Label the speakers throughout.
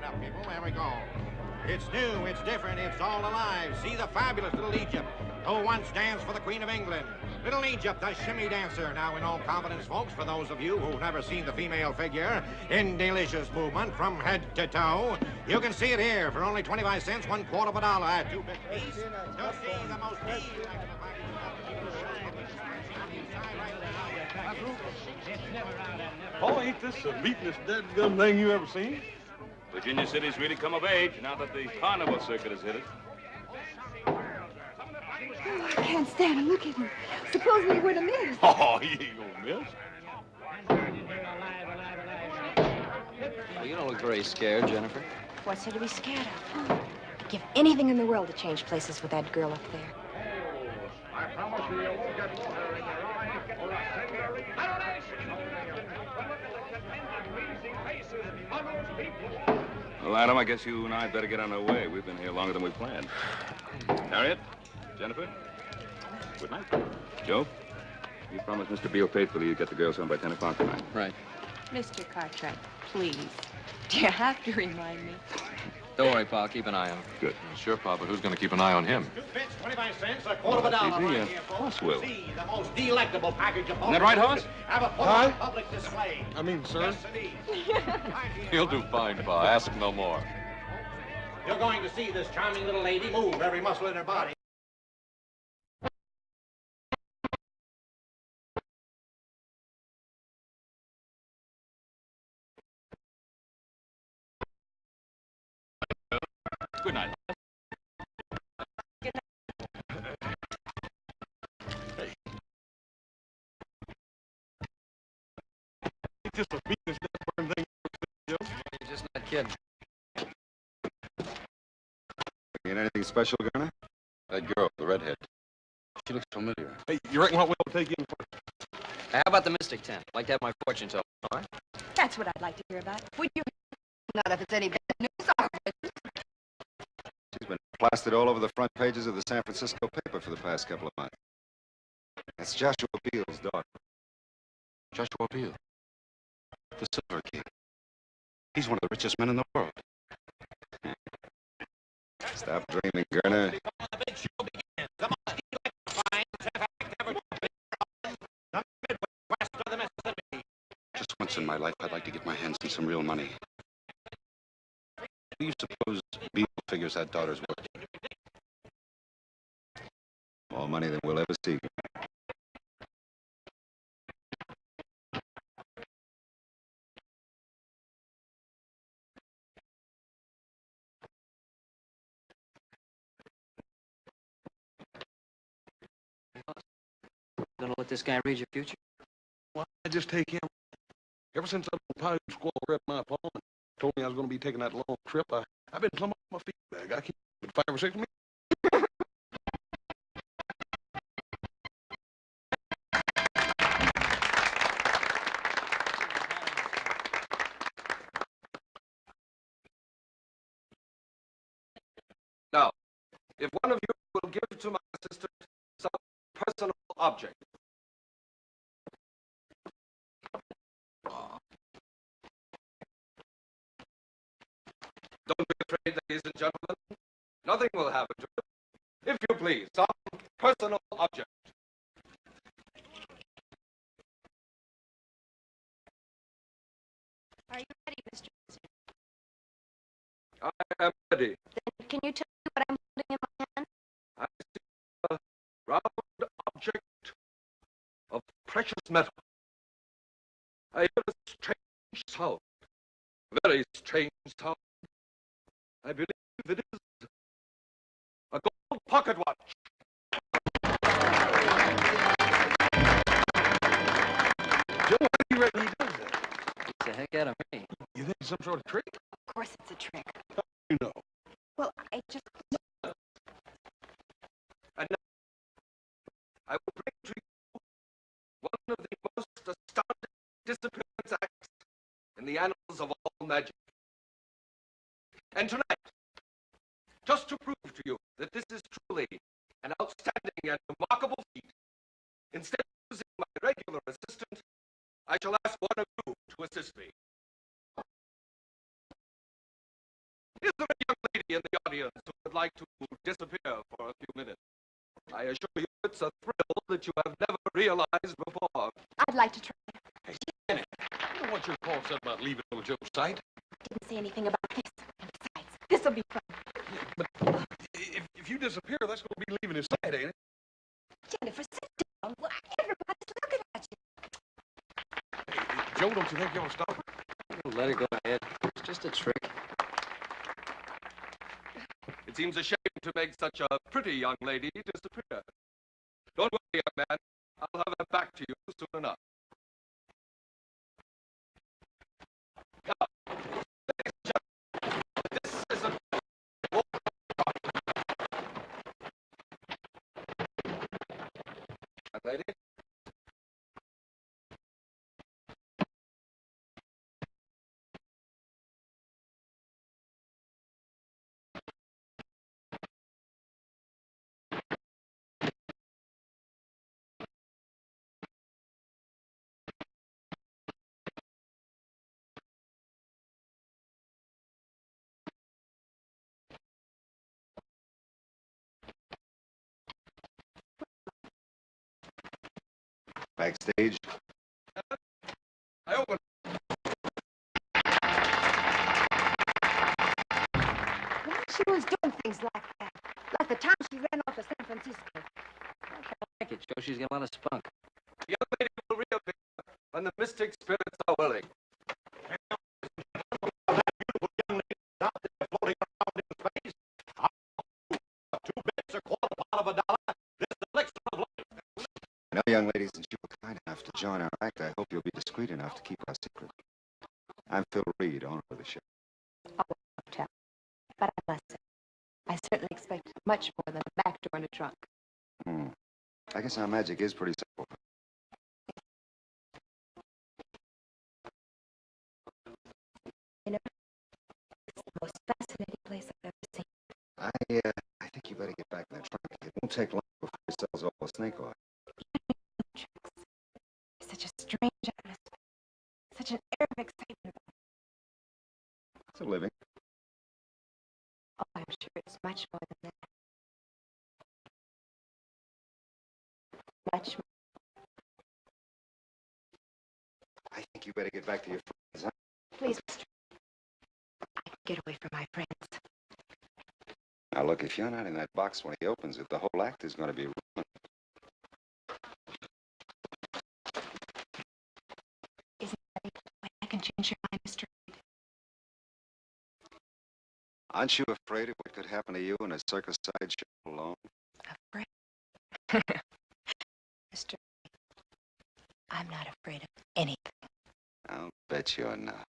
Speaker 1: Stand up, people. There we go. It's new, it's different, it's all alive. See the fabulous little Egypt, who once danced for the Queen of England. Little Egypt, the shimmy dancer. Now, in all confidence, folks, for those of you who've never seen the female figure in delicious movement from head to toe, you can see it here for only 25 cents, $1/4 of a dollar at 2 bits apiece. To see the most
Speaker 2: Oh, ain't this the meatinest dead gum thing you ever seen?
Speaker 3: Virginia City's really come of age now that the carnival circuit has hit it.
Speaker 4: Oh, I can't stand him. Look at him. Suppose we were to miss.
Speaker 2: Oh, he ain't gonna miss.
Speaker 5: Well, you don't look very scared, Jennifer.
Speaker 4: What's there to be scared of? I'd give anything in the world to change places with that girl up there.
Speaker 1: I promise you won't get water in your eyes or a single retardation.
Speaker 3: Well, Adam, I guess you and I better get on our way. We've been here longer than we planned. Harriet, Jennifer, good night. Joe, you promised Mr. Beale faithfully you'd get the girls home by 10 o'clock tonight.
Speaker 5: Right.
Speaker 4: Mr. Cartwright, please. Do you have to remind me?
Speaker 5: Don't worry, Pa. Keep an eye on him.
Speaker 3: Good.
Speaker 6: Sure, Pa, but who's going to keep an eye on him?
Speaker 1: 2 bits, 25 cents, $1/4 of a dollar.
Speaker 3: Easy,
Speaker 1: Right here, folks.
Speaker 3: Hoss will.
Speaker 1: See the most delectable package of
Speaker 3: Isn't that right, Hoss?
Speaker 1: Have a put
Speaker 2: Hi.
Speaker 1: on public display.
Speaker 2: I mean, sir.
Speaker 1: Yes, indeed.
Speaker 6: He'll do fine, Pa. Ask no more.
Speaker 1: You're going to see this charming little lady move every muscle in her body.
Speaker 3: Good night.
Speaker 2: Ain't this the meatinest dead thing you ever seen, Joe?
Speaker 5: You're just not kidding.
Speaker 7: Get anything special, Garner? That girl, the redhead. She looks familiar.
Speaker 2: Hey, you reckon what we'll take in first?
Speaker 5: How about the Mystic Tent? I'd like to have my fortune told, all right?
Speaker 4: That's what I'd like to hear about. Would you? Not if it's any bad news.
Speaker 7: She's been plastered all over the front pages of the San Francisco paper for the past couple of months. That's Joshua Beale's daughter. Joshua Beale. The Silver King. He's one of the richest men in the world. Stop dreaming, Garner. Just once in my life, I'd like to get my hands on some real money. What do you suppose Beale figures that daughter's worth? More money than we'll ever see.
Speaker 5: Gonna let this guy read your future?
Speaker 2: Why, I just take him. Ever since that little Paiute squaw ripped my palm and told me I was going to be taking that long trip, I've been plumb off my feet bag. I keep 5 or 6 minutes.
Speaker 8: Now, if one of you will give to my assistant some personal object. Don't be afraid, ladies and gentlemen. Nothing will happen to you. If you please, some personal object.
Speaker 4: Are you ready, Mr.
Speaker 8: I am ready.
Speaker 4: Then can you tell me what I'm holding in my hand?
Speaker 8: I see a round object of precious metal. I hear a strange sound. Very strange sound. I believe it is a gold pocket watch.
Speaker 2: Joe, how do you reckon he does that?
Speaker 5: Beats the heck out of me.
Speaker 2: You think it's some sort of trick?
Speaker 4: Of course it's a trick.
Speaker 2: You know.
Speaker 4: Well, I just...
Speaker 8: And now, I will bring to you one of the most astounding disappearance acts in the annals of all magic. And tonight, just to prove to you that this is truly an outstanding and remarkable feat, instead of using my regular assistant, I shall ask one of you to assist me. Is there a young lady in the audience who would like to disappear for a few minutes? I assure you it's a thrill that you have never realized before.
Speaker 4: I'd like to try.
Speaker 2: Hey, Janet, you know what your Paul said about leaving little Joe's sight?
Speaker 4: Didn't say anything about this. And besides, this'll be fun.
Speaker 2: But if you disappear, that's going to be leaving his sight, ain't it?
Speaker 4: Jennifer, sit down. Why, everybody's looking at you.
Speaker 2: Hey, Joe, don't you think you ought to stop her?
Speaker 5: Let her go ahead. It's just a trick.
Speaker 8: It seems a shame to make such a pretty young lady disappear. Don't worry, young man. I'll have her back to you soon enough. Now, ladies and gentlemen, this is a young lady.
Speaker 7: Backstage.
Speaker 8: I open.
Speaker 4: Why she was doing things like that? Like the time she ran off to San Francisco.
Speaker 5: I like it, Joe. She's got a lot of spunk.
Speaker 8: The young lady will reappear when the mystic spirits are willing.
Speaker 7: Now, young ladies, since you were kind enough to join our act, I hope you'll be discreet enough to keep our secret. I'm Phil Reed, owner of the show.
Speaker 4: Oh, don't tell. But I must say, I certainly expected much more than a back door and a trunk.
Speaker 7: I guess our magic is pretty simple.
Speaker 4: You know, it's the most fascinating place I've ever seen.
Speaker 7: I think you better get back in that trunk. It won't take long before it sells all the snake oil.
Speaker 4: Such a strange atmosphere. Such an air of excitement about it.
Speaker 7: It's a living.
Speaker 4: Oh, I'm sure it's much more than that. Much more.
Speaker 7: I think you better get back to your friends, huh?
Speaker 4: Please, Mr. I can get away from my friends.
Speaker 7: Now, look, if you're not in that box when he opens it, the whole act is going to be ruined.
Speaker 4: Isn't there any way I can change your mind, Mr. Reed?
Speaker 7: Aren't you afraid of what could happen to you in a circus sideshow alone?
Speaker 4: Afraid? Mr. Reed, I'm not afraid of anything.
Speaker 7: I'll bet you're not.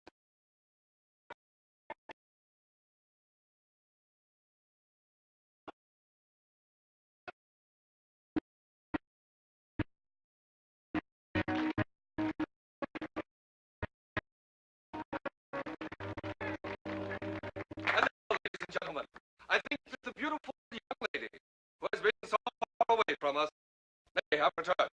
Speaker 8: Gentlemen, I think that the beautiful young lady who has been so far away from us may have returned.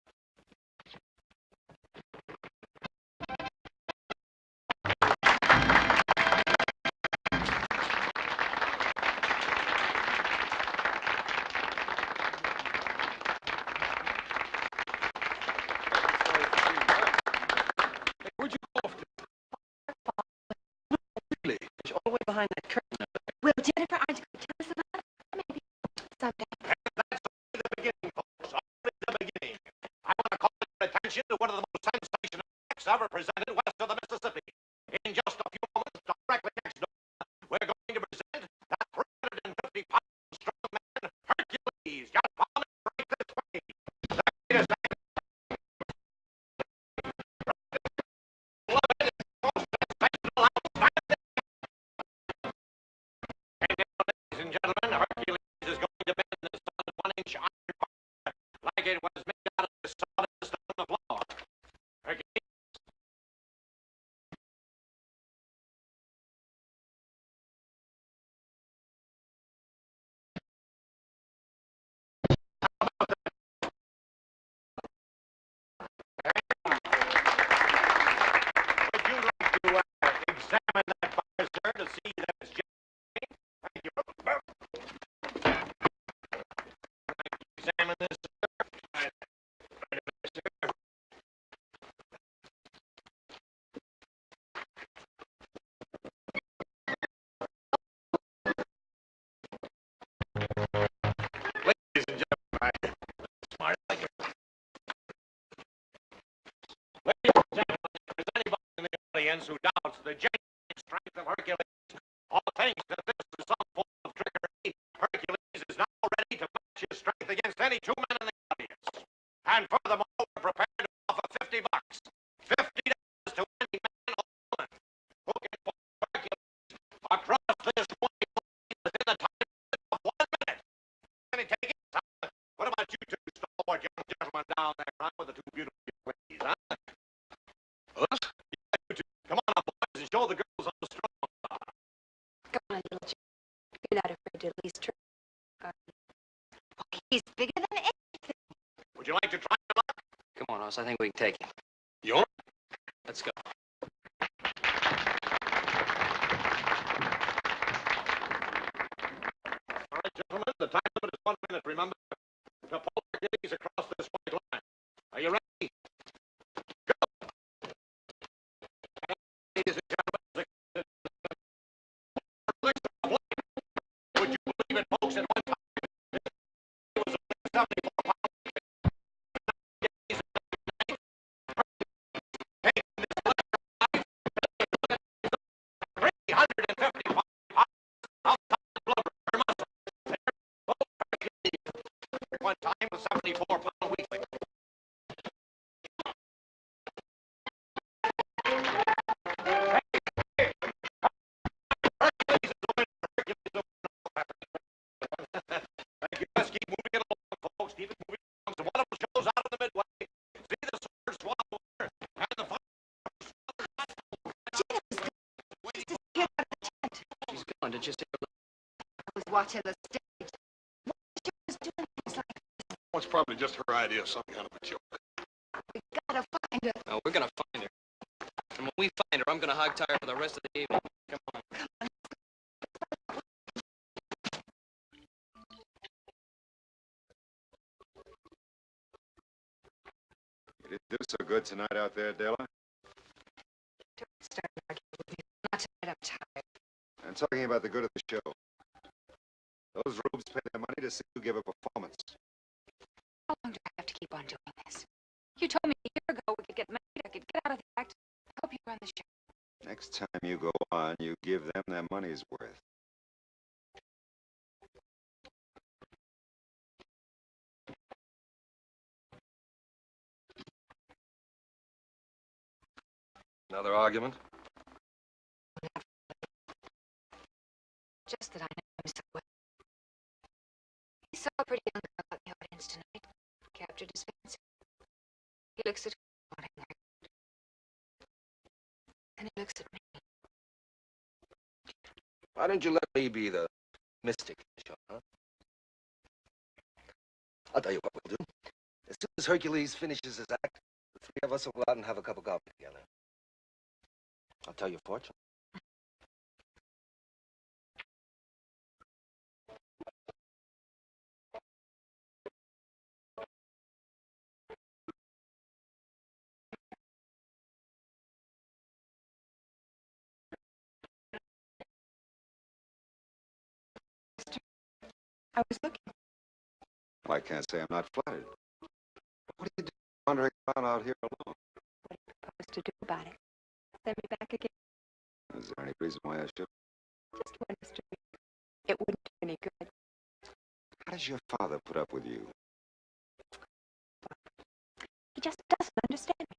Speaker 2: Hey, where'd you go off to? Really?
Speaker 5: She's all the way behind that curtain.
Speaker 4: Will Jennifer, aren't you going to tell us about it? Maybe someday.
Speaker 1: And that's only the beginning, folks. Only the beginning. I want to call your attention to one of the most sensational acts ever presented west of the Mississippi. In just a few moments, directly next door, we're going to present that 350-pound strong man, Hercules. Just follow me right this way. The greatest act most sensational, outstanding. And now, ladies and gentlemen, Hercules is going to bend the solid 1-inch iron bar like it was made out of the sawdust on the floor. Hercules. Would you like to examine that bar, sir, to see that it's genuine? audience who doubts the genuine strength of Hercules, or thinks that this is some form of trickery, Hercules is now ready to match his strength against any two men in the audience. And furthermore, we're prepared to offer $50. $50 to any man or woman who can put Hercules across this way within the time of 1 minute. Can he take it? What about you two stalwart young gentlemen down there, huh, with the two beautiful ladies, huh?
Speaker 2: Us?
Speaker 1: Yeah, you two. Come on up, boys, and show the girls how strong you are.
Speaker 4: Come on, little Jim. You're not afraid to at least try. He's bigger than anything.
Speaker 1: Would you like to try your luck?
Speaker 5: Come on, Hoss. I think we can take him.
Speaker 2: You want it?
Speaker 5: Let's go.
Speaker 1: All right, gentlemen, the time limit is 1 minute, remember? To pull Hercules across this white line. Are you ready? Go! And ladies and gentlemen, would you believe it, folks, at one time, it was only 74 pounds. Taking this letter, 350 pounds of blood or muscle. One time was 74-pound weakling. Thank you. Let's keep moving it along, folks. Keep it moving along. So one of them shows out of the midway. See the sword swallow and the fire.
Speaker 4: Get out of the tent.
Speaker 5: She's gone. Did you see her?
Speaker 4: I was watching the stage. She was doing things like,
Speaker 2: Well, it's probably just her idea of some kind of a joke.
Speaker 4: we gotta find her.
Speaker 5: No, we're gonna find her. And when we find her, I'm gonna hog tie her for the rest of the evening. Come on.
Speaker 7: You didn't do so good tonight out there, Della.
Speaker 4: Don't start arguing with me. Not tonight, I'm tired.
Speaker 7: I'm talking about the good of the show. Those rubes pay their money to see you give a performance.
Speaker 4: How long do I have to keep on doing this? You told me a year ago we could get married, I could get out of the act. I hope you run the show.
Speaker 7: Next time you go on, you give them their money's worth.
Speaker 8: Another argument?
Speaker 4: Just that I know him so well. He saw a pretty young girl out in the audience tonight. Captured his fancy. He looks at her, wanting her. Then he looks at me.
Speaker 8: Why don't you let me be the mystic in the show, huh? I'll tell you what we'll do. As soon as Hercules finishes his act, the three of us will go out and have a cup of coffee together. I'll tell your fortune.
Speaker 4: I was looking.
Speaker 7: Well, I can't say I'm not flattered. What do you do wandering around out here alone?
Speaker 4: What do you propose to do about it? Send me back again?
Speaker 7: Is there any reason why I should?
Speaker 4: Just one, Mr. Reed. It wouldn't do any good.
Speaker 7: How does your father put up with you?
Speaker 4: He just doesn't understand me.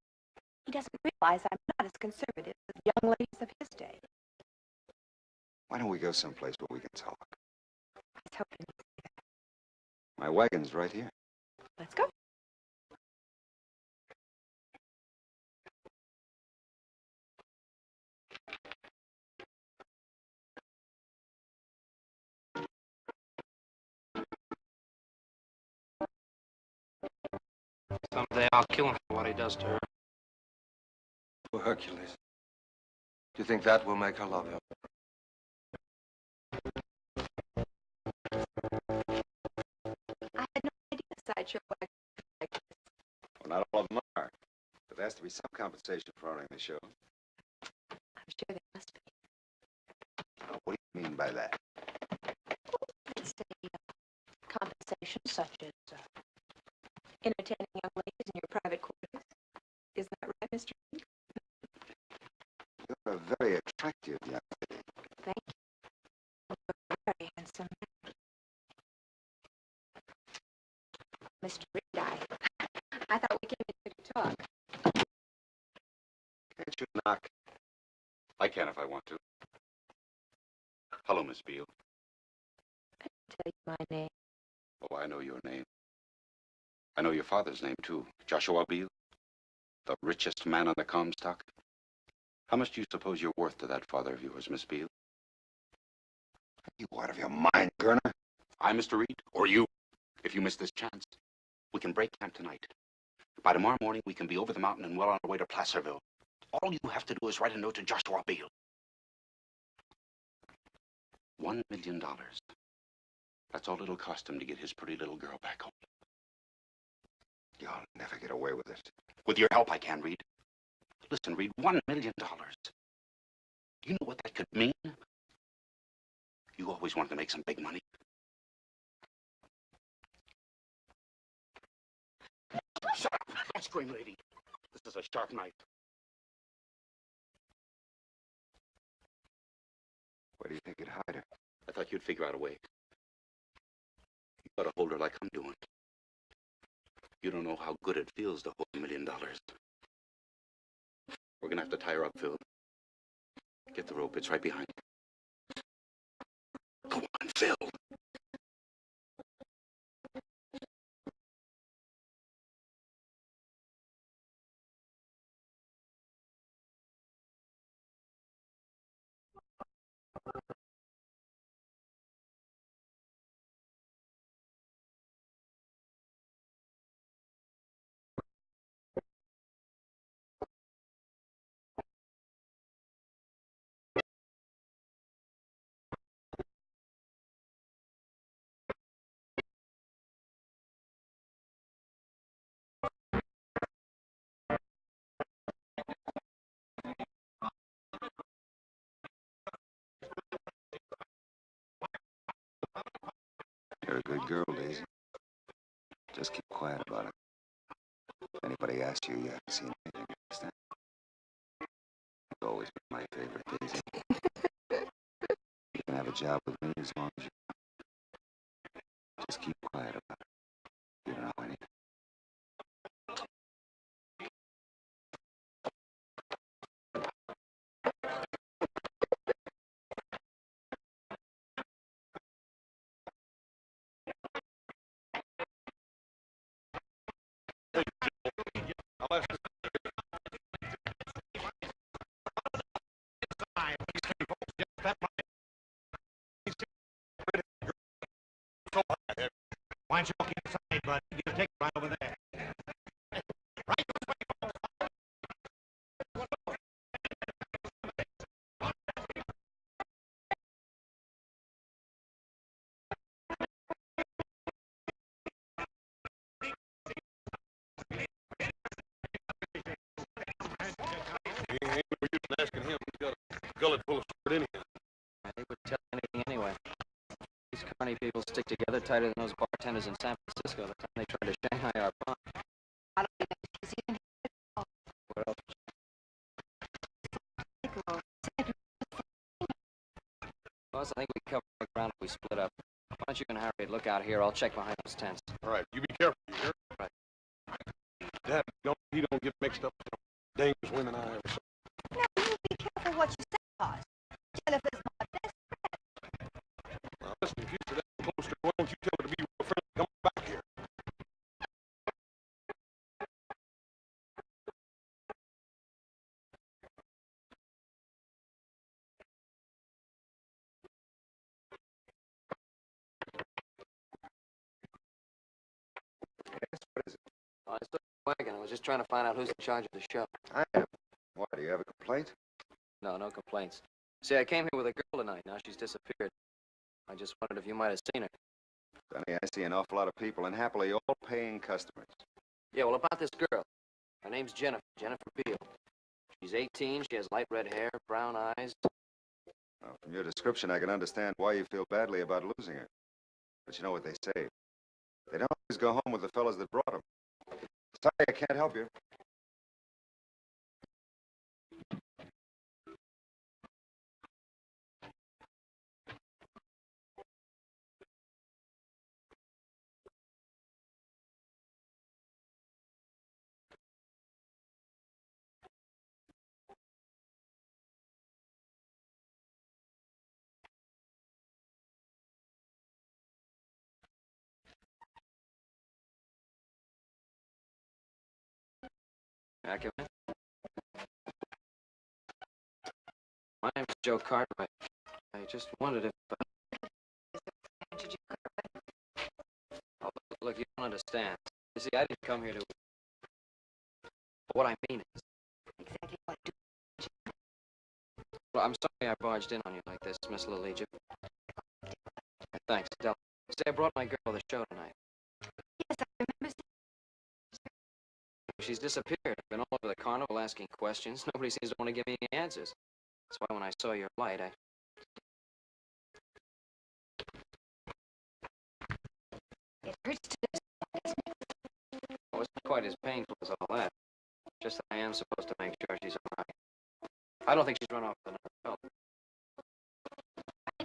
Speaker 4: He doesn't realize I'm not as conservative as the young ladies of his day.
Speaker 7: Why don't we go someplace where we can talk?
Speaker 4: I was hoping you'd say that.
Speaker 7: My wagon's right here.
Speaker 4: Let's go.
Speaker 5: Someday I'll kill him for what he does to her.
Speaker 8: Oh, Hercules. Do you think that will make her love him?
Speaker 4: I had no idea sideshow wagon like this.
Speaker 7: Well, not all of them are. But there has to be some compensation for owning the show.
Speaker 4: I'm sure there must be.
Speaker 7: Now, what do you mean by that?
Speaker 4: Let's say compensation such as entertaining young ladies in your private quarters. Isn't that right, Mr. Reed?
Speaker 7: You're very attractive young lady.
Speaker 4: Thank you. You're a very handsome man. Mr. Reed, I thought we came here to talk.
Speaker 7: Can't you knock? I can if I want to. Hello, Miss Beale.
Speaker 4: I didn't tell you my name.
Speaker 7: Oh, I know your name. I know your father's name, too. Joshua Beale. The richest man on the Comstock. How much do you suppose you're worth to that father of yours, Miss Beale? Are you out of your mind, Gerner? I, Mr. Reed, or you? If you miss this chance, we can break camp tonight. By tomorrow morning, we can be over the mountain and well on our way to Placerville. All you have to do is write a note to Joshua Beale. $1 million. That's all it'll cost him to get his pretty little girl back home. You'll never get away with it. With your help, I can, Reed. Listen, Reed, $1 million. Do you know what that could mean? You always wanted to make some big money. Shut up! Don't scream, lady. This is a sharp knife. Where do you think you'd hide her? I thought you'd figure out a way. You ought to hold her like I'm doing. You don't know how good it feels to hold $1 million. We're gonna have to tie her up, Phil. Get the rope. It's right behind you. Go on, Phil. You're a good girl, Daisy. Just keep quiet about it. If anybody asks you, you haven't seen anything, understand? You've always been my favorite, Daisy. You can have a job with me as long as you want. Just keep quiet about it. You don't know anything.
Speaker 2: I'll ask
Speaker 1: Why don't you walk inside, bud? You can take it right over there. Right this way, folks.
Speaker 2: Ain't no use in asking him. He's got a gullet full of sword anyhow.
Speaker 5: They would tell anything anyway. These carny people stick together tighter than those bartenders in San Francisco the time they tried to Shanghai our prom.
Speaker 4: I don't think he's even here.
Speaker 5: Where else? Boss, I think we covered the ground if we split up. Why don't you and Harriet look out here? I'll check behind those tents.
Speaker 2: All right, you be careful, you hear?
Speaker 5: Right.
Speaker 2: Dad, he don't get mixed up with the dangerous women I ever saw.
Speaker 9: Now, you be careful what you say, boss. Jennifer's my best friend.
Speaker 2: Now, listen, if you're that close to her, why don't you tell her to be real friendly? Come back here.
Speaker 7: Yes, what is it?
Speaker 5: I stood in the wagon. I was just trying to find out who's in charge of the show.
Speaker 7: I am. Why, do you have a complaint?
Speaker 5: No, no complaints. See, I came here with a girl tonight. Now she's disappeared. I just wondered if you might have seen her.
Speaker 7: Sonny, I see an awful lot of people, and happily all paying customers.
Speaker 5: Yeah, well, about this girl. Her name's Jennifer Beale. She's 18. She has light red hair, brown eyes.
Speaker 7: Well, from your description, I can understand why you feel badly about losing her. But you know what they say. They don't always go home with the fellas that brought them. Sorry, I can't help you.
Speaker 5: May I come in? My name's Joe Cartwright. I just wondered if... Oh, look, you don't understand. You see, I didn't come here to... What I mean is...
Speaker 4: Exactly what do
Speaker 5: Well, I'm sorry I barged in on you like this, Miss Little Egypt. Thanks, Della. Say, I brought my girl to the show tonight.
Speaker 4: Yes, I remember.
Speaker 5: She's disappeared. I've been all over the carnival asking questions. Nobody seems to want to give me any answers. That's why when I saw your light, I...
Speaker 4: It hurts to listen.
Speaker 5: It wasn't quite as painful as all that. Just that I am supposed to make sure she's all right. I don't think she's run off with another fellow.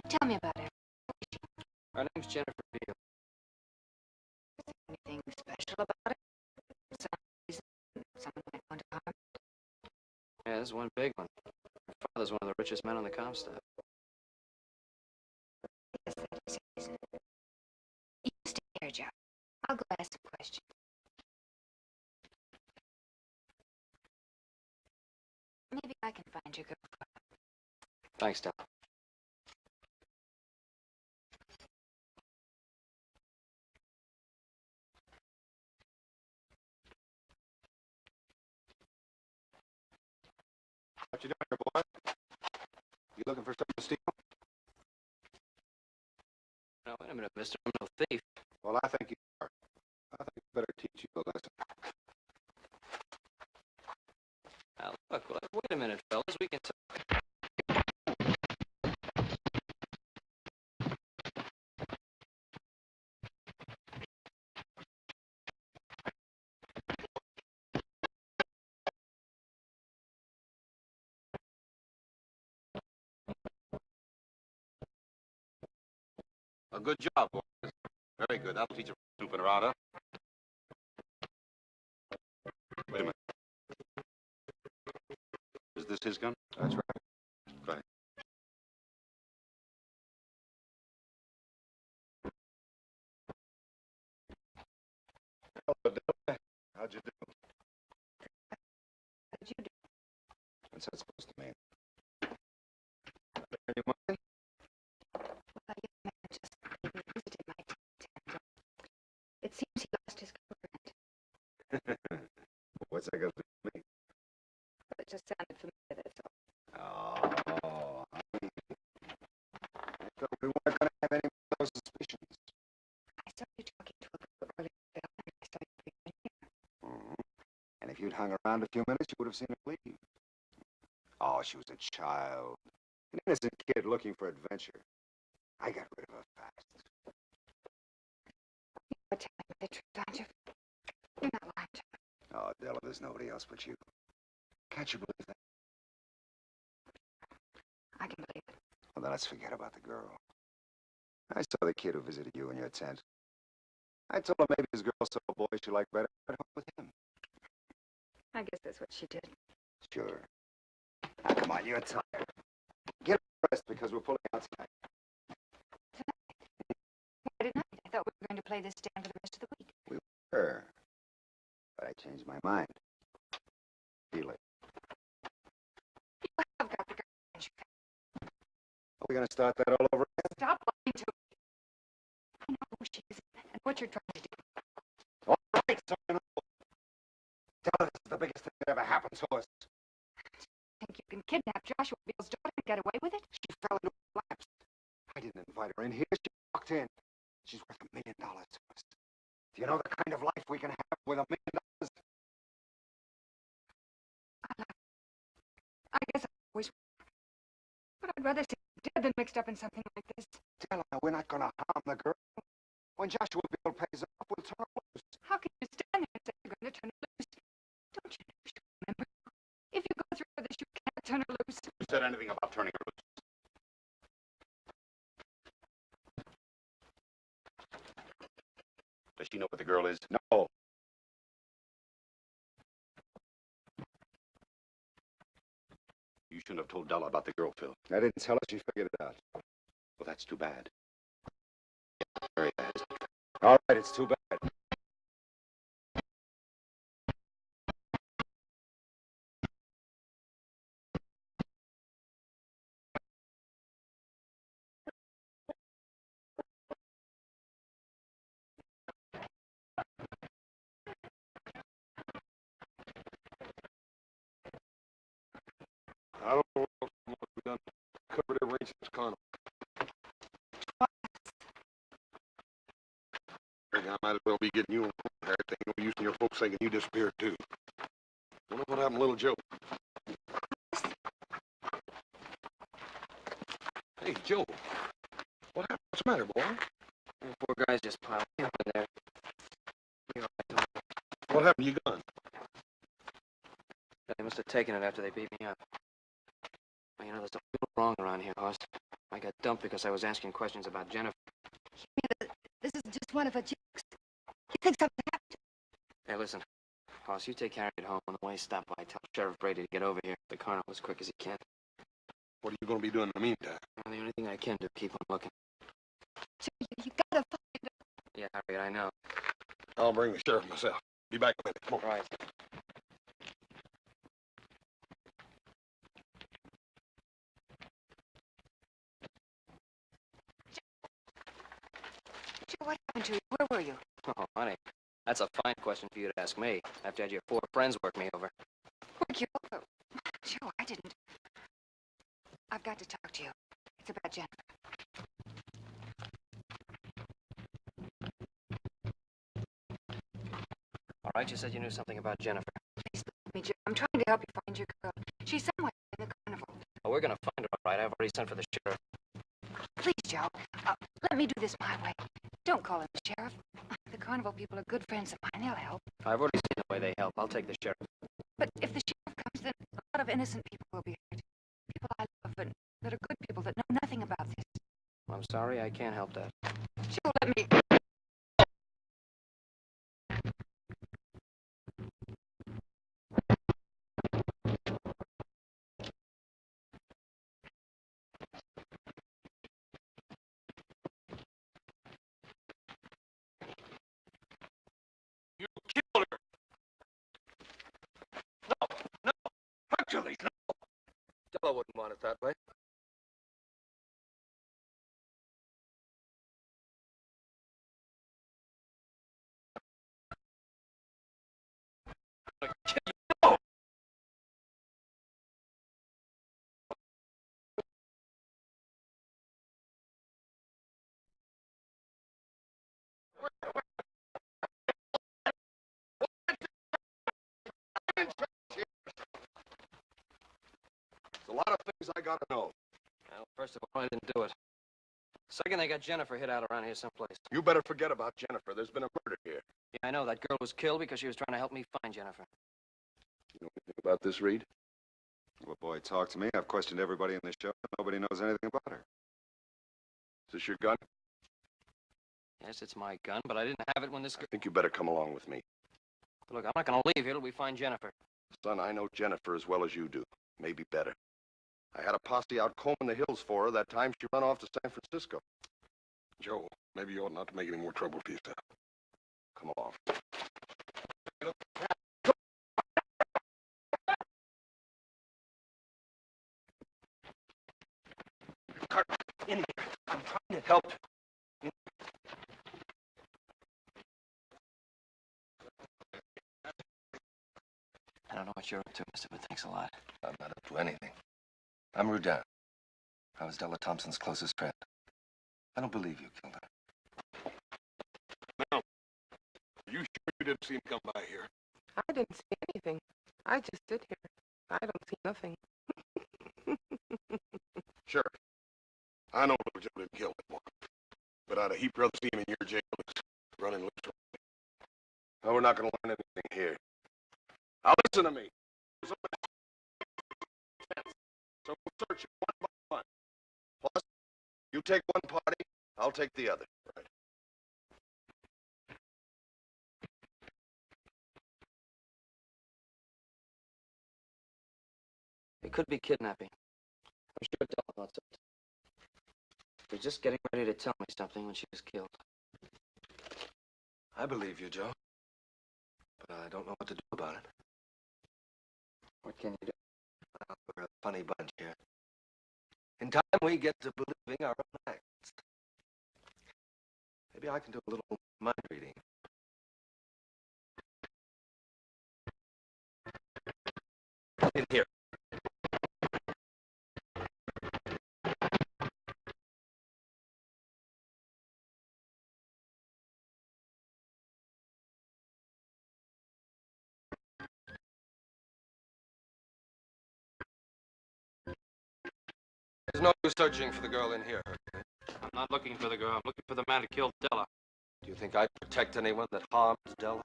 Speaker 4: Tell me about her.
Speaker 5: Her name's Jennifer Beale.
Speaker 4: Anything special about it? Some reason someone might want to harm?
Speaker 5: Yeah, there's one big one. Her father's one of the richest men on the comp staff.
Speaker 4: Yes, that is his reason. You stay here, Joe. I'll go ask some questions. Maybe I can find your girl.
Speaker 5: Thanks, Della.
Speaker 7: What you doing here, boy? You looking for something to steal?
Speaker 5: No, wait a minute, mister. I'm no thief.
Speaker 7: Well, I think you are. I think I better teach you a lesson.
Speaker 5: Now, look, wait a minute, fellas. We can talk.
Speaker 7: A good job, boys. Very good. That'll teach you snooping around, huh? Wait a minute. Is this his gun? That's right. Go ahead. Hello, Della. How'd you do?
Speaker 4: How'd you do?
Speaker 7: What's that supposed to mean? Any money?
Speaker 4: Well, young man just maybe visited my tent. It seems he lost his girlfriend.
Speaker 7: What's that got to do with me?
Speaker 4: Well, it just sounded familiar, that's all.
Speaker 7: Oh, I thought we weren't going to have any of those suspicions.
Speaker 4: I saw you talking to a girl earlier, Bill, and I saw you leaving here.
Speaker 7: And if you'd hung around a few minutes, you would have seen her leave. Oh, she was a child. An innocent kid looking for adventure. I got rid of her fast.
Speaker 4: You're telling me the truth, aren't you? You're not lying to me.
Speaker 7: Oh, Della, there's nobody else but you. Can't you believe that?
Speaker 4: I can believe it.
Speaker 7: Well, then let's forget about the girl. I saw the kid who visited you in your tent. I told her maybe his girl saw a boy she liked better at home with him.
Speaker 4: I guess that's what she did.
Speaker 7: Sure. Now, come on, you're tired. Get a rest because we're pulling out tonight.
Speaker 4: Why didn't I? I thought we were going to play this stand for the rest of the week.
Speaker 7: We were. But I changed my mind. Feel it.
Speaker 4: I've got the girl.
Speaker 7: Are we going to start that all over again?
Speaker 4: Stop lying to me. I know who she is and what you're trying to do.
Speaker 7: All right, Sergeant. Tell her this is the biggest thing that ever happened to us.
Speaker 4: Think you can kidnap Joshua Beale's daughter and get away with it?
Speaker 7: She fell into her laps. I didn't invite her in here. She walked in. She's worth $1 million to us. Do you know the kind of life we can have with $1 million?
Speaker 4: I guess I always will. But I'd rather see her dead than mixed up in something like this.
Speaker 7: Tell her we're not going to harm the girl. When Joshua Beale pays off, we'll turn her loose.
Speaker 4: How can you stand there and say you're going to turn her loose? Don't you know you should remember? If you go through with this, you can't turn her loose.
Speaker 7: Who said anything about turning her loose? Does she know what the girl is? No. You shouldn't have told Della about the girl, Phil. I didn't tell her. She figured it out. Well, that's too bad. Very bad. All right, it's too bad.
Speaker 2: married since carnival. I might as well be getting you on there. Ain't no use in your folks thinking you disappeared, too. Wonder what happened to little Joe. Hey, Joe. What happened? What's the matter, boy?
Speaker 5: The poor guys just piled up in there. Be all right, Tom.
Speaker 2: What happened to your gun?
Speaker 5: They must have taken it after they beat me up. Well, you know, there's something wrong around here, Hoss. I got dumped because I was asking questions about Jennifer.
Speaker 9: You mean that this is just one of her jokes? You think something happened?
Speaker 5: Hey, listen. Hoss, you take Harriet home. On the way, stop by. Tell Sheriff Brady to get over here. The carnival as quick as he can.
Speaker 2: What are you going to be doing in the meantime?
Speaker 5: Well, the only thing I can do, keep on looking.
Speaker 9: Joe, you gotta find her.
Speaker 5: Yeah, Harriet, I know.
Speaker 2: I'll bring the sheriff myself. Be back in a minute. Come on.
Speaker 5: Right.
Speaker 4: Joe, what happened to you? Where were you?
Speaker 5: Oh, honey, that's a fine question for you to ask me after you had your 4 friends work me over.
Speaker 4: Work you over? Joe, I didn't. I've got to talk to you. It's about Jennifer.
Speaker 5: All right, you said you knew something about Jennifer.
Speaker 4: Please believe me, Joe. I'm trying to help you find your girl. She's somewhere in the carnival.
Speaker 5: Oh, we're gonna find her, all right. I've already sent for the sheriff.
Speaker 4: Please, Joe. Let me do this my way. Don't call him the sheriff. The carnival people are good friends of mine. They'll help.
Speaker 5: I've already seen the way they help. I'll take the sheriff.
Speaker 4: But if the sheriff comes, then a lot of innocent people will be hurt. People I love and that are good people that know nothing about this.
Speaker 5: I'm sorry, I can't help that.
Speaker 4: Joe, let me.
Speaker 2: You killed her. No. Actually, no.
Speaker 8: Della wouldn't want it that way.
Speaker 2: There's a lot of things I gotta know.
Speaker 5: Well, first of all, I didn't do it. Second, they got Jennifer hid out around here someplace.
Speaker 2: You better forget about Jennifer. There's been a murder here.
Speaker 5: Yeah, I know. That girl was killed because she was trying to help me find Jennifer.
Speaker 2: You know anything about this, Reed?
Speaker 7: Well, boy, talk to me. I've questioned everybody in the show. Nobody knows anything about her.
Speaker 2: Is this your gun?
Speaker 5: Yes, it's my gun, but I didn't have it when this
Speaker 2: I think you better come along with me.
Speaker 5: Look, I'm not gonna leave here till we find Jennifer.
Speaker 2: Son, I know Jennifer as well as you do. Maybe better. I had a posse out combing the hills for her that time she ran off to San Francisco. Joe, maybe you ought not to make any more trouble for yourself. Come along. Cartwright, in here. I'm trying to help.
Speaker 5: I don't know what you're up to, mister, but thanks a lot.
Speaker 8: I'm not up to anything. I'm Rudin. I was Della Thompson's closest friend. I don't believe you killed her.
Speaker 2: No. Are you sure you didn't see him come by here?
Speaker 10: I didn't see anything. I just sit here. I don't see nothing.
Speaker 2: Sure. I know little Joe didn't kill that one. But I'd a heap rather see him in your jail as running loose from me. No, we're not going to learn anything here. Now listen to me. So we'll search it one by one. Plus, you take one party, I'll take the other. Right.
Speaker 5: It could be kidnapping. I'm sure Della thought so. She was just getting ready to tell me something when she was killed.
Speaker 8: I believe you, Joe. But I don't know what to do about it.
Speaker 5: What can you do?
Speaker 8: Well, we're a funny bunch here. In time, we get to believing our own acts. Maybe I can do a little mind reading. In here. There's no use searching for the girl in here.
Speaker 5: I'm not looking for the girl. I'm looking for the man who killed Della.
Speaker 8: Do you think I'd protect anyone that harmed Della?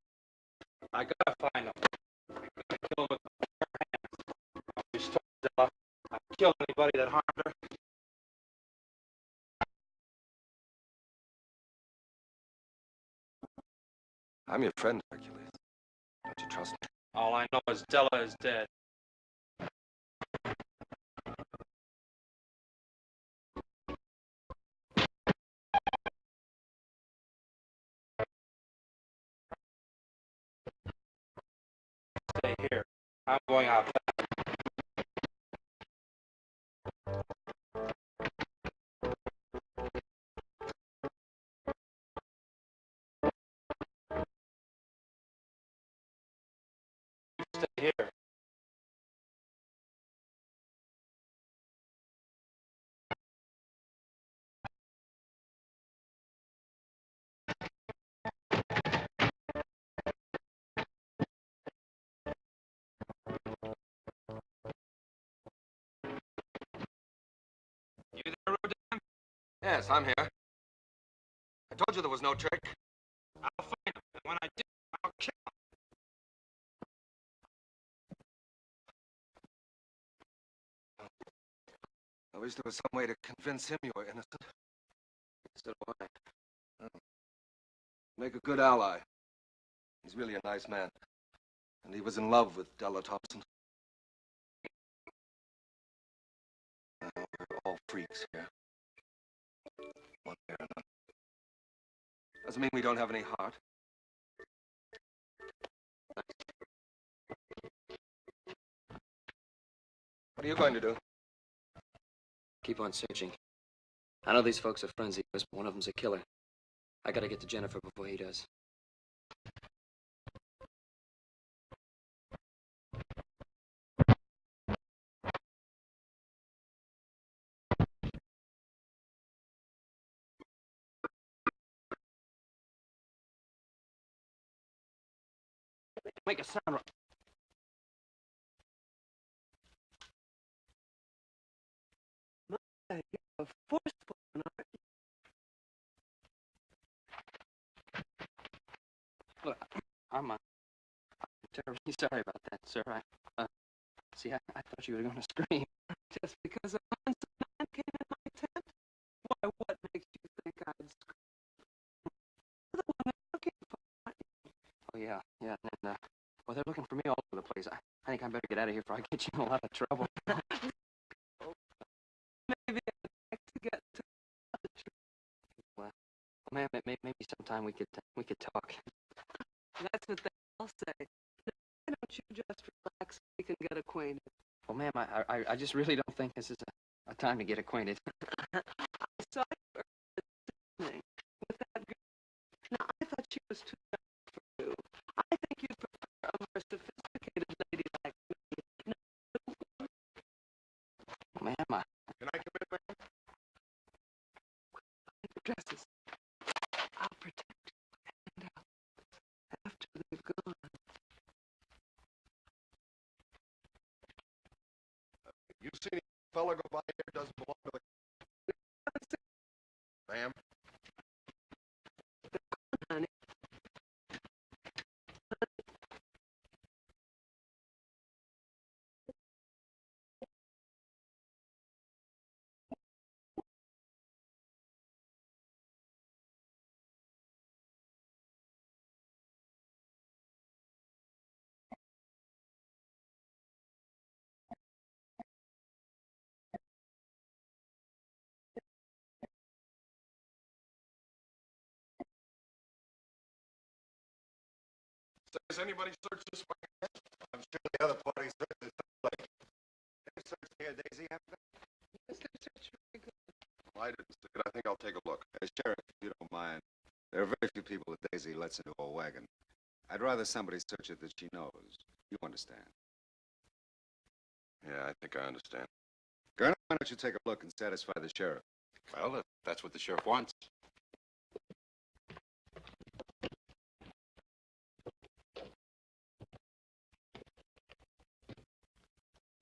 Speaker 5: I gotta find him. I gotta kill him with my bare hands. I'll restore Della. I'll kill anybody that harmed her.
Speaker 8: I'm your friend, Hercules. Don't you trust me?
Speaker 5: All I know is Della is dead. Stay here. I'm going out. Stay here. You there, Rodin?
Speaker 8: Yes, I'm here. I told you there was no trick.
Speaker 5: I'll find him. And when I do, I'll kill him.
Speaker 8: I wish there was some way to convince him you were innocent.
Speaker 5: So do I.
Speaker 8: Make a good ally. He's really a nice man. And he was in love with Della Thompson. We're all freaks here. One way or another. Doesn't mean we don't have any heart. What are you going to do?
Speaker 5: Keep on searching. I know these folks are friends of yours, but one of them's a killer. I gotta get to Jennifer before he does. Make a sound.
Speaker 10: You're a forceful one, aren't you?
Speaker 5: Look, I'm terribly sorry about that, sir. See, I thought you were going to scream.
Speaker 10: Just because a handsome man came in my tent? Why, what makes you think I'd scream? You're the one they're looking for, aren't you?
Speaker 5: Oh, yeah. And, well, they're looking for me all over the place. I think I better get out of here before I get you in a lot of trouble.
Speaker 10: Maybe I'd like to get to the truth.
Speaker 5: Well, ma'am, maybe sometime we could talk.
Speaker 10: That's what they all say. Now, why don't you just relax so we can get acquainted?
Speaker 5: Well, ma'am, I just really don't think this is a time to get acquainted.
Speaker 10: I saw you earlier this evening with that girl. Now, I thought she was too young for you. I think you'd prefer a more sophisticated lady like me. No,
Speaker 5: Ma'am,
Speaker 2: Can I come in, ma'am?
Speaker 10: your dresses. I'll protect you and after they've gone.
Speaker 2: You seen any fella go by here doesn't belong to the... Ma'am?
Speaker 10: Honey.
Speaker 2: So has anybody searched this way? I'm sure the other party searched this place. They searched here, Daisy, haven't they?
Speaker 10: Yes, they searched very good.
Speaker 2: Well, I didn't see it. I think I'll take a look.
Speaker 7: Sheriff, if you don't mind, there are very few people that Daisy lets into a wagon. I'd rather somebody search it that she knows. You understand.
Speaker 2: Yeah, I think I understand.
Speaker 7: Colonel, why don't you take a look and satisfy the sheriff?
Speaker 3: Well, if that's what the sheriff wants.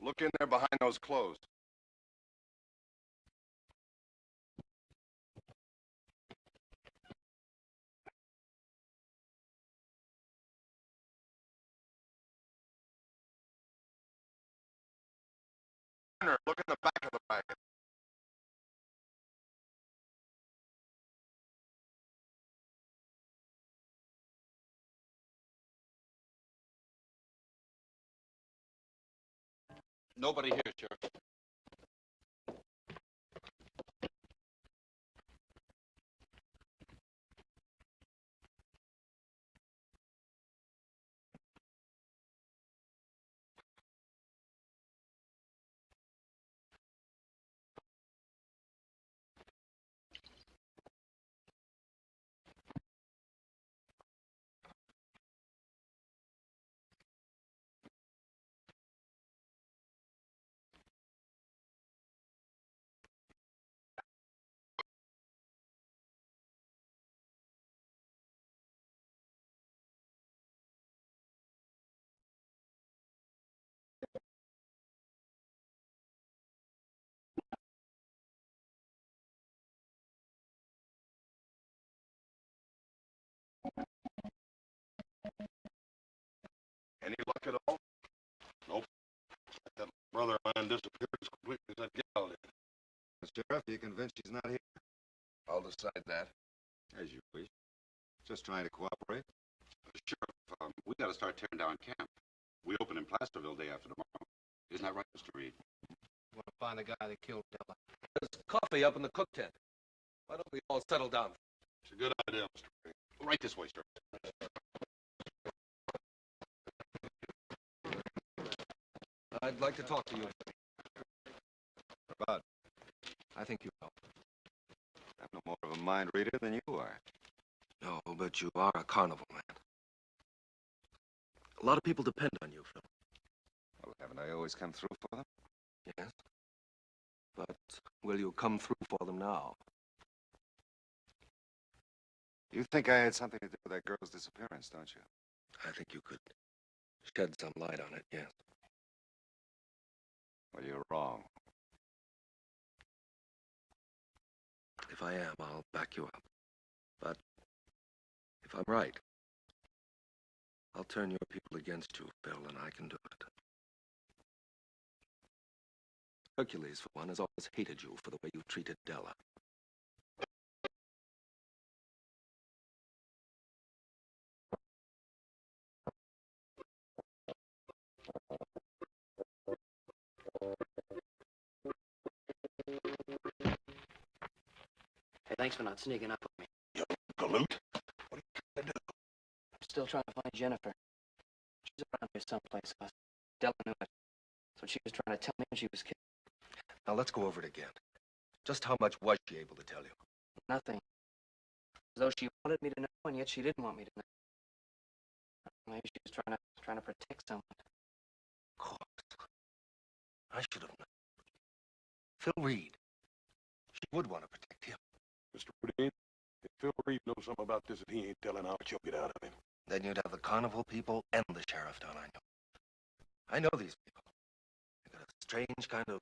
Speaker 2: Look in there behind those clothes. Turner, look in the back of the wagon.
Speaker 7: Nobody here, Sheriff.
Speaker 2: Any luck at all? Nope. That brother of mine disappeared as completely as that gal did.
Speaker 7: Sheriff, you convinced she's not here?
Speaker 2: I'll decide that.
Speaker 7: As you wish. Just trying to cooperate.
Speaker 11: Sheriff, we got to start tearing down camp. We open in Placerville day after tomorrow. Isn't that right, Mr. Reed?
Speaker 8: Want to find the guy that killed Della? There's coffee up in the cook tent. Why don't we all settle down?
Speaker 2: It's a good idea, Mr. Reed.
Speaker 11: Right this way, sir.
Speaker 8: I'd like to talk to you.
Speaker 7: About?
Speaker 8: I think you know.
Speaker 7: I'm no more of a mind reader than you are.
Speaker 8: No, but you are a carnival man. A lot of people depend on you, Phil.
Speaker 7: Well, haven't I always come through for them?
Speaker 8: Yes. But will you come through for them now?
Speaker 7: You think I had something to do with that girl's disappearance, don't you?
Speaker 8: I think you could shed some light on it, yes.
Speaker 7: Well, you're wrong.
Speaker 8: If I am, I'll back you up. But if I'm right, I'll turn your people against you, Phil, and I can do it. Hercules, for one, has always hated you for the way you treated Della.
Speaker 5: Hey, thanks for not sneaking up on me.
Speaker 2: You galoot? What are you trying to do?
Speaker 5: I'm still trying to find Jennifer. She's around here someplace. Della knew it. That's what she was trying to tell me when she was killed.
Speaker 8: Now, let's go over it again. Just how much was she able to tell you?
Speaker 5: Nothing. As though she wanted me to know, and yet she didn't want me to know. Maybe she was trying to protect someone.
Speaker 8: Of course. I should have known. Phil Reed. She would want to protect him.
Speaker 2: Mr. Reed, if Phil Reed knows something about this that he ain't telling, how much you'll get out of him.
Speaker 8: Then you'd have the carnival people and the sheriff down on you. I know these people. They got a strange kind of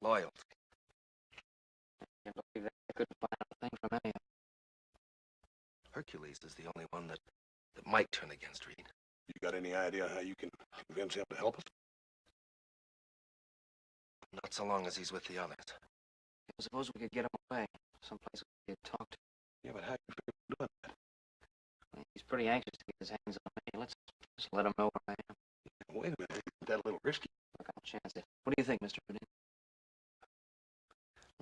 Speaker 8: loyalty.
Speaker 5: I can't believe that I couldn't find out a thing from any of them.
Speaker 8: Hercules is the only one that might turn against Reed.
Speaker 2: You got any idea how you can convince him to help us?
Speaker 8: Not so long as he's with the others.
Speaker 5: I suppose we could get him away, someplace we could talk to.
Speaker 2: Yeah, but how you figure doing that?
Speaker 5: He's pretty anxious to get his hands on me. Let's just let him know where I am.
Speaker 2: Wait a minute, isn't that a little risky?
Speaker 5: Look, I'll chance it. What do you think, Mr. Boudin?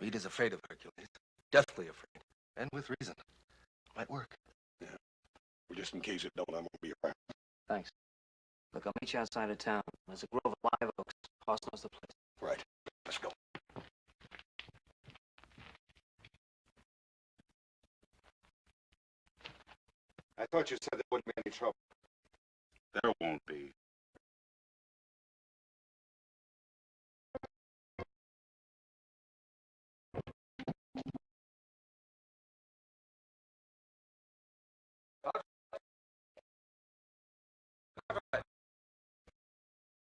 Speaker 8: Reed is afraid of Hercules. Deathly afraid. And with reason. Might work.
Speaker 2: Yeah. Well, just in case it don't, I'm gonna be around.
Speaker 5: Thanks. Look, I'll meet you outside of town. There's a grove of live oaks. Hoss knows the place.
Speaker 2: Right. Let's go.
Speaker 7: I thought you said there wouldn't be any trouble.
Speaker 11: There won't be.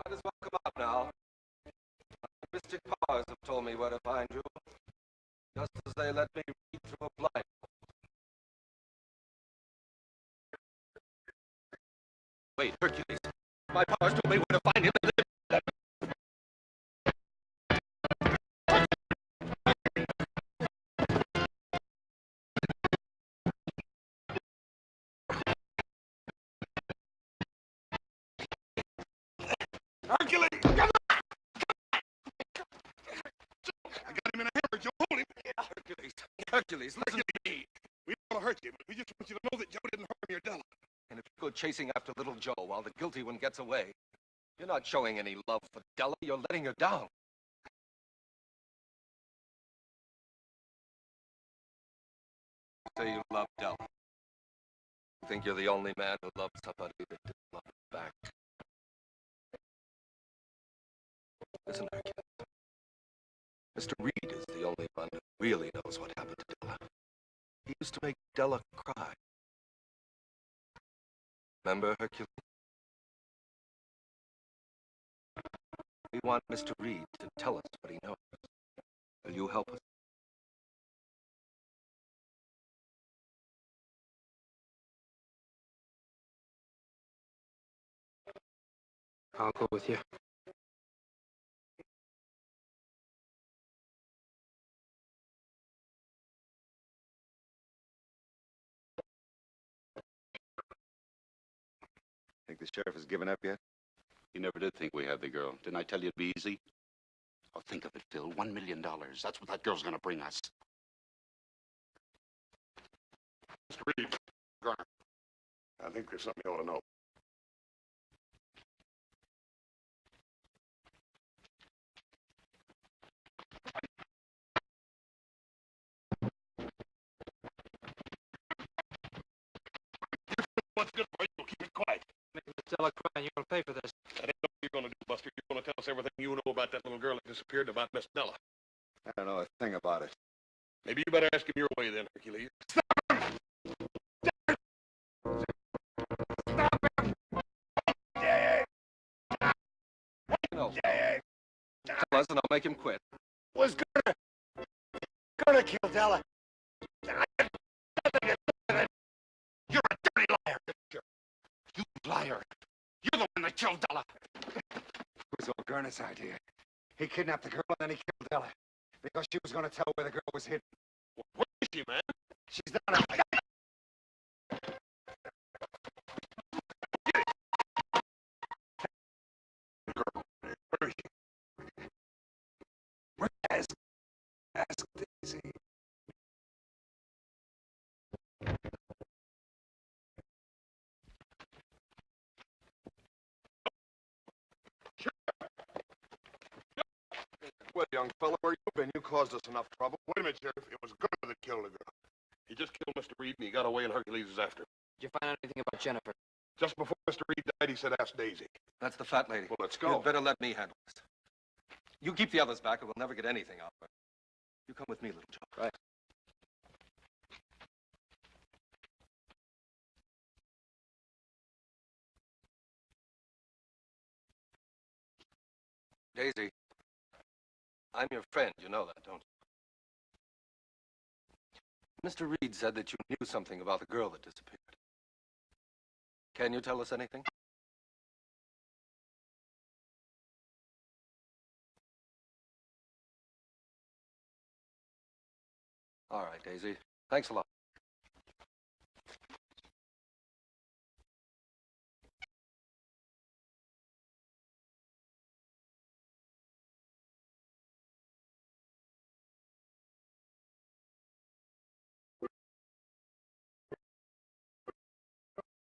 Speaker 8: Might as well come out now. Mystic powers have told me where to find you. Just as they let me read through a blind. Wait, Hercules. My powers told me where to find him.
Speaker 2: Hercules! Come on! I got him in a hammer, Joe. Hold him.
Speaker 8: Hercules. Hercules, listen to me.
Speaker 2: We don't want to hurt you, but we just want you to know that Joe didn't harm your Della.
Speaker 8: And if you go chasing after little Joe while the guilty one gets away, you're not showing any love for Della. You're letting her down. Say you love Della. You think you're the only man who loves somebody that didn't love her back. Listen, Hercules. Mr. Reed is the only one who really knows what happened to Della. He used to make Della cry. Remember, Hercules? We want Mr. Reed to tell us what he knows. Will you help us?
Speaker 5: I'll go with you.
Speaker 7: Think the sheriff has given up yet?
Speaker 11: You never did think we had the girl. Didn't I tell you it'd be easy? Oh, think of it, Phil. $1 million. That's what that girl's gonna bring us.
Speaker 2: Mr. Reed, Garner, I think there's something you ought to know. What's good for you? Keep it quiet.
Speaker 5: Make Miss Della cry and you'll pay for this.
Speaker 2: That ain't what you're going to do, Buster. You're going to tell us everything you know about that little girl that disappeared and about Miss Della.
Speaker 7: I don't know a thing about it.
Speaker 2: Maybe you better ask him your way then, Hercules.
Speaker 8: No. Tell us and I'll make him quit.
Speaker 1: Was gonna kill Della.
Speaker 11: You're a dirty liar. You liar. You're the one that killed Della.
Speaker 7: It was all Gurney's idea. He kidnapped the girl and then he killed Della. Because she was going to tell where the girl was hidden.
Speaker 2: Where is she, man?
Speaker 7: She's down at...
Speaker 2: Where is she?
Speaker 7: Where? Ask Daisy.
Speaker 2: Well, young fella, where you been? You caused us enough trouble. Wait a minute, Sheriff. It was Gunner that killed the girl. He just killed Mr. Reed and he got away and Hercules is after him.
Speaker 5: Did you find out anything about Jennifer?
Speaker 2: Just before Mr. Reed died, he said, ask Daisy.
Speaker 8: That's the fat lady.
Speaker 2: Well, let's go.
Speaker 8: You'd better let me handle this. You keep the others back or we'll never get anything out of her. You come with me, little Joe.
Speaker 5: Right.
Speaker 8: Daisy, I'm your friend. You know that, don't you? Mr. Reed said that you knew something about the girl that disappeared. Can you tell us anything? All right, Daisy. Thanks a lot.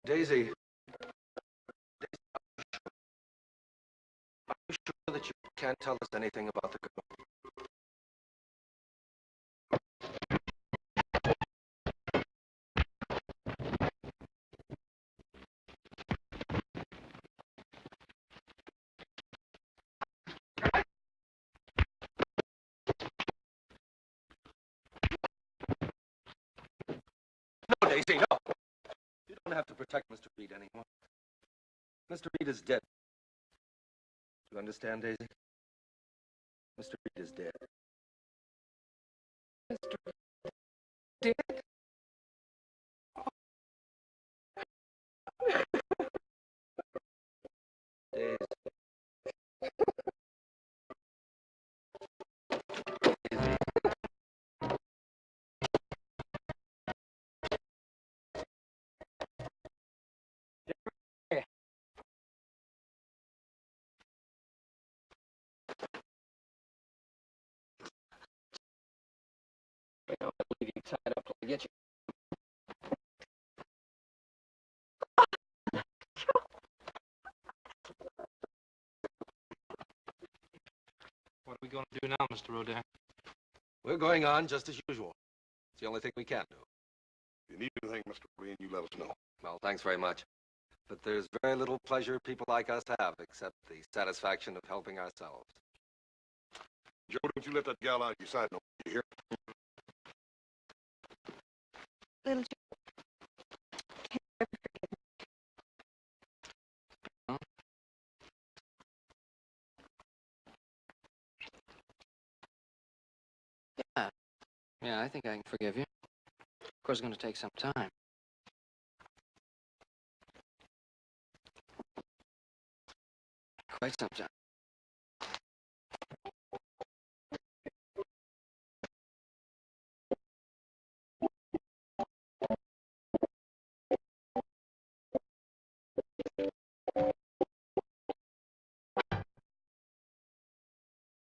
Speaker 8: Daisy. Are you sure that you can't tell us anything about the girl? No, Daisy, no. You don't have to protect Mr. Reed anymore. Mr. Reed is dead. Do you understand, Daisy? Mr. Reed is dead.
Speaker 10: Mr. Dick?
Speaker 5: You know, I'll leave you tied up till I get you.
Speaker 12: What are we going to do now, Mr. Rodin?
Speaker 8: We're going on just as usual. It's the only thing we can do.
Speaker 2: If you need anything, Mr. Lee, you let us know.
Speaker 8: Well, thanks very much. But there's very little pleasure people like us have except the satisfaction of helping ourselves.
Speaker 2: Joe, don't you let that gal out of your sight no more, you hear?
Speaker 9: Little Joe, can you ever forgive me?
Speaker 5: Huh? Yeah. Yeah, I think I can forgive you. Of course, it's going to take some time. Quite some time.